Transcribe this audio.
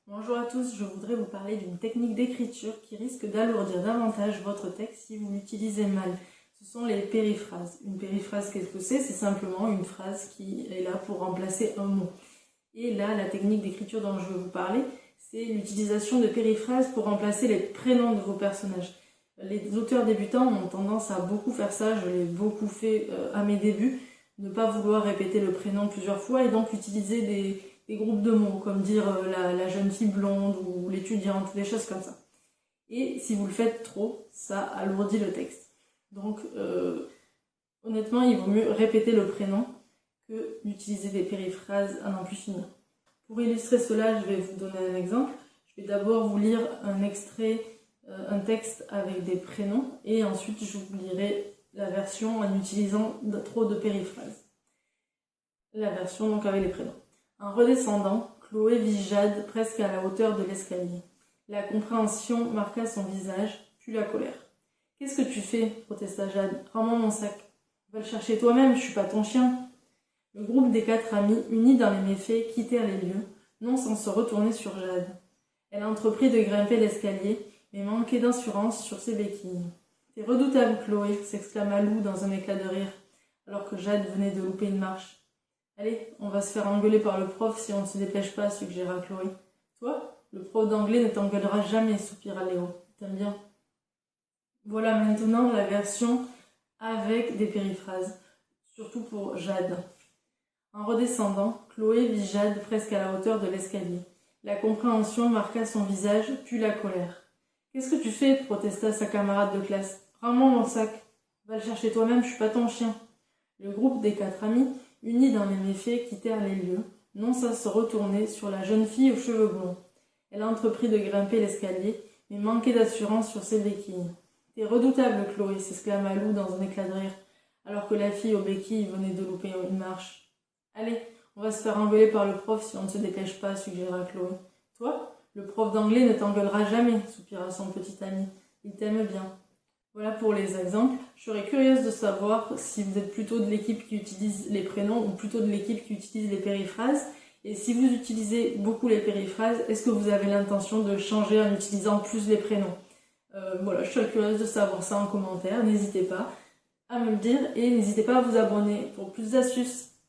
Bonjour à tous, je voudrais vous parler d'une technique d'écriture qui risque d'alourdir davantage votre texte si vous l'utilisez mal. Ce sont les périphrases. Une périphrase, qu'est-ce que c'est? C'est simplement une phrase qui est là pour remplacer un mot. Et là, la technique d'écriture dont je vais vous parler, c'est l'utilisation de périphrases pour remplacer les prénoms de vos personnages. Les auteurs débutants ont tendance à beaucoup faire ça, je l'ai beaucoup fait à mes débuts, ne pas vouloir répéter le prénom plusieurs fois et donc utiliser des groupes de mots, comme dire la jeune fille blonde ou l'étudiante, des choses comme ça. Et si vous le faites trop, ça alourdit le texte. Donc honnêtement, il vaut mieux répéter le prénom que d'utiliser des périphrases à n'en plus finir. Pour illustrer cela, je vais vous donner un exemple. Je vais d'abord vous lire un extrait, un texte avec des prénoms, et ensuite je vous lirai la version en utilisant trop de périphrases. La version donc avec les prénoms. En redescendant, Chloé vit Jade presque à la hauteur de l'escalier. La compréhension marqua son visage, puis la colère. « Qu'est-ce que tu fais » protesta Jade. « Rends-moi mon sac. »« Va le chercher toi-même, je suis pas ton chien. » Le groupe des 4 amis, unis dans les méfaits, quittèrent les lieux, non sans se retourner sur Jade. Elle entreprit de grimper l'escalier, mais manquait d'assurance sur ses béquilles. « T'es redoutable, Chloé » s'exclama Lou dans un éclat de rire, alors que Jade venait de louper une marche. « Allez, on va se faire engueuler par le prof si on ne se dépêche pas, suggéra Chloé. « Toi, le prof d'anglais ne t'engueulera jamais, soupira Léo. T'aimes bien. » Voilà maintenant la version avec des périphrases, surtout pour Jade. En redescendant, Chloé vit Jade presque à la hauteur de l'escalier. La compréhension marqua son visage, puis la colère. « Qu'est-ce que tu fais » protesta sa camarade de classe. « Rends-moi mon sac. Va le chercher toi-même, je suis pas ton chien. » Le groupe des 4 amis, unis dans les méfaits, quittèrent les lieux, non sans se retourner sur la jeune fille aux cheveux blonds. Elle entreprit de grimper l'escalier, mais manquait d'assurance sur ses béquilles. « T'es redoutable, Chloé » s'exclama Lou dans un éclat de rire, alors que la fille aux béquilles venait de louper une marche. « Allez, on va se faire engueuler par le prof si on ne se dépêche pas, suggéra Chloé. « Toi, le prof d'anglais ne t'engueulera jamais, soupira son petit ami. Il t'aime bien. » Voilà pour les exemples. Je serais curieuse de savoir si vous êtes plutôt de l'équipe qui utilise les prénoms ou plutôt de l'équipe qui utilise les périphrases. Et si vous utilisez beaucoup les périphrases, est-ce que vous avez l'intention de changer en utilisant plus les prénoms? Voilà, je serais curieuse de savoir ça en commentaire. N'hésitez pas à me le dire et n'hésitez pas à vous abonner pour plus d'astuces.